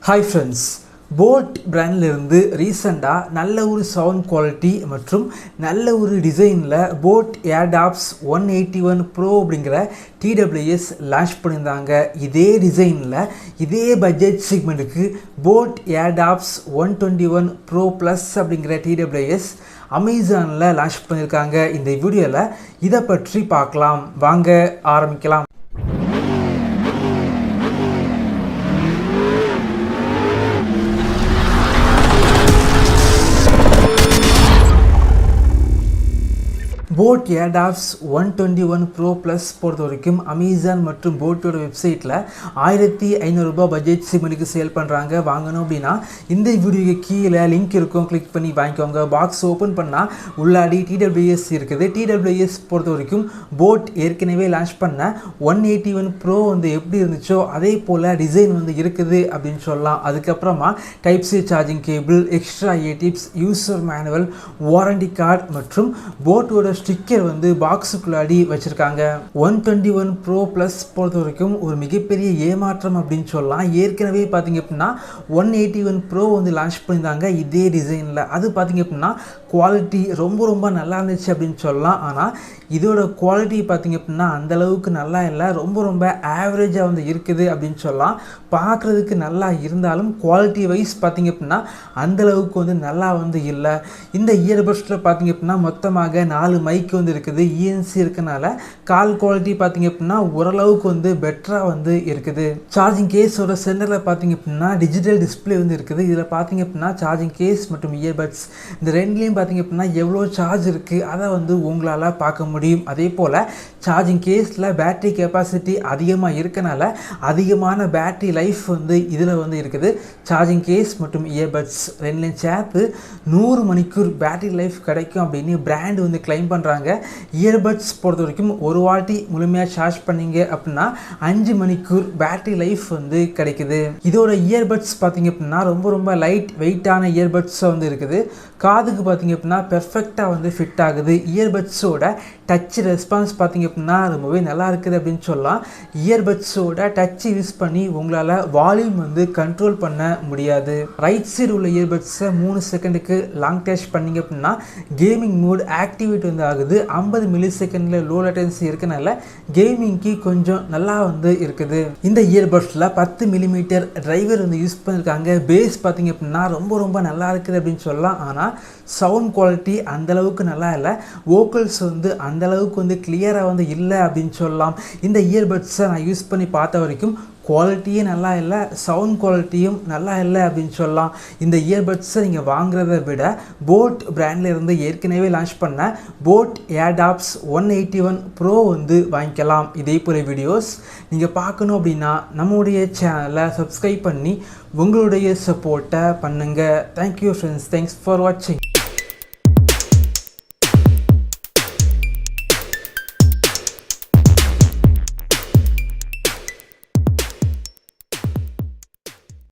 Hi friends, boAt பிராண்ட்லேருந்து ரீசெண்டாக நல்ல ஒரு சவுண்ட் குவாலிட்டி மற்றும் நல்ல ஒரு டிசைனில் boAt Airdopes 181 Pro அப்படிங்கிற TWS லான்ச் பண்ணியிருந்தாங்க. இதே டிசைனில் இதே பட்ஜெட் செக்மெண்ட்டுக்கு boAt Airdopes 121 Pro Plus அப்படிங்கிற TWS அமேசானில் லான்ச் பண்ணியிருக்காங்க. இந்த வீடியோவில் இதை பற்றி பார்க்கலாம். வாங்க ஆரம்பிக்கலாம். boAt Airdopes 121 Pro Plus பொறுத்த வரைக்கும் அமேசான் மற்றும் boAtோட வெப்சைட்டில் $1500 பட்ஜெட் செக்மெண்ட்டுக்கு சேல் பண்ணுறாங்க. வாங்கணும் அப்படின்னா இந்த வீடியோக்கு கீழே லிங்க் இருக்கும், கிளிக் பண்ணி வாங்கிக்கோங்க. பாக்ஸ் ஓப்பன் பண்ணால் உள்ளாடி TWS இருக்குது. TWS பொறுத்த வரைக்கும் boAt ஏற்கனவே லான்ச் பண்ண 181 Pro வந்து எப்படி இருந்துச்சோ அதே போல் டிசைன் வந்து இருக்குது அப்படின்னு சொல்லலாம். அதுக்கப்புறமா type-C charging cable, extra tips, user manual, warranty card மற்றும் boAtோட ஸ்டிக்கர் வந்து பாக்ஸுக்குள்ளாடி வச்சுருக்காங்க. 121 Pro Plus பொறுத்த வரைக்கும் ஒரு மிகப்பெரிய ஏமாற்றம் அப்படின்னு சொல்லலாம். ஏற்கனவே பார்த்தீங்க அப்படின்னா 181 Pro வந்து லான்ச் பண்ணியிருந்தாங்க இதே டிசைனில். அது பார்த்தீங்க அப்படின்னா குவாலிட்டி ரொம்ப நல்லா இருந்துச்சு அப்படின்னு சொல்லலாம். ஆனால் இதோட குவாலிட்டி பார்த்தீங்க அப்படின்னா அந்தளவுக்கு நல்லா இல்லை, ரொம்ப ஆவரேஜாக வந்து இருக்குது அப்படின்னு சொல்லலாம். பார்க்குறதுக்கு நல்லா இருந்தாலும் குவாலிட்டி வைஸ் பார்த்தீங்க அப்படின்னா அந்தளவுக்கு வந்து நல்லா வந்து இல்லை. இந்த இயர்பட்ஸில் பார்த்தீங்க அப்படின்னா மொத்தமாக 4 மைக் வந்து இருக்குது. இஎன்சி இருக்கனால கால் குவாலிட்டி பார்த்தீங்க அப்படின்னா ஓரளவுக்கு வந்து பெட்டராக வந்து இருக்குது. சார்ஜிங் கேஸோட சென்டரில் பார்த்தீங்க அப்படின்னா டிஜிட்டல் டிஸ்பிளே வந்து இருக்குது. இதில் பார்த்தீங்க அப்படின்னா சார்ஜிங் கேஸ் மற்றும் இயர்பட்ஸ் இந்த ரெண்டுலேயும் பார்த்தீங்க அப்படின்னா எவ்வளோ சார்ஜ் இருக்குது அதை வந்து உங்களால் பார்க்க முடியும். அதே போல் சார்ஜிங் கேஸில் பேட்டரி கெப்பாசிட்டி அதிகமாக இருக்கனால அதிகமான பேட்டரி லைஃப் வந்து இதில் வந்து இருக்குது. சார்ஜிங் கேஸ் மற்றும் இயர்பட்ஸ் ரெண்டுலேயும் சேர்த்து 100 மணிக்கூர் பேட்டரி லைஃப் கிடைக்கும் அப்படின்னு பிராண்ட் வந்து கிளைம் பண்ணுறாங்க. இயர்பட்ஸ் பொறுத்த வரைக்கும் ஒரு வாட்டி முழுமையாக சார்ஜ் பண்ணிங்க அப்படின்னா 5 மணிக்கூர் பேட்டரி லைஃப் வந்து கிடைக்குது. இதோட இயர்பட்ஸ் பார்த்தீங்க அப்படின்னா ரொம்ப லைட் வெயிட்டான இயர்பட்ஸாக வந்து இருக்குது. காதுக்கு பார்த்தீங்க அப்படின்னா பெர்ஃபெக்டாக வந்து ஃபிட் ஆகுது. இயர்பட்ஸோட டச் ரெஸ்பான்ஸ் பார்த்தீங்க அப்படின்னா ரொம்பவே நல்லா இருக்குது அப்படின்னு சொல்லலாம். இயர்பட்ஸோட டச் யூஸ் பண்ணி உங்களால் வால்யூம் வந்து கண்ட்ரோல் பண்ண முடியாது. ரைட் சைடு உள்ள இயர்பட்ஸை 3 செகண்டுக்கு லாங் டச் பண்ணிங்க அப்படின்னா கேமிங் மோட் ஆக்டிவேட் வந்து ஆகுது. 50 மில்லி செகண்டில் லோ லேட்டன்சி இருக்கனால கேமிங்க்கு கொஞ்சம் நல்லா வந்து இருக்குது. இந்த இயர்பட்ஸில் 10 மில்லிமீட்டர் டிரைவர் வந்து யூஸ் பண்ணியிருக்காங்க. பேஸ் பார்த்தீங்க அப்படின்னா ரொம்ப நல்லா இருக்குது அப்படின்னு சொல்லலாம். ஆனால் சவுண்ட் குவாலிட்டி அந்தளவுக்கு நல்லா இல்லை. வோக்கல்ஸ் வந்து அந்தளவுக்கு வந்து கிளியராக வந்து இல்லை அப்படின்னு சொல்லலாம். இந்த இயர்பட்ஸை நான் யூஸ் பண்ணி பார்த்த வரைக்கும் குவாலிட்டியே நல்லா இல்லை, சவுண்ட் குவாலிட்டியும் நல்லா இல்லை அப்படின்னு சொல்லலாம். இந்த இயர்பட்ஸை நீங்கள் வாங்குறத விட boAt பிராண்டில் இருந்து ஏற்கனவே லான்ச் பண்ண boAt Airdopes 181 Pro வந்து வாங்கிக்கலாம். இதே போல வீடியோஸ் நீங்கள் பார்க்கணும் அப்படின்னா நம்முடைய சேனலை சப்ஸ்கிரைப் பண்ணி உங்களுடைய சப்போர்ட்டை பண்ணுங்கள். தேங்க்யூ ஃப்ரெண்ட்ஸ், தேங்க்ஸ் ஃபார் வாட்சிங்.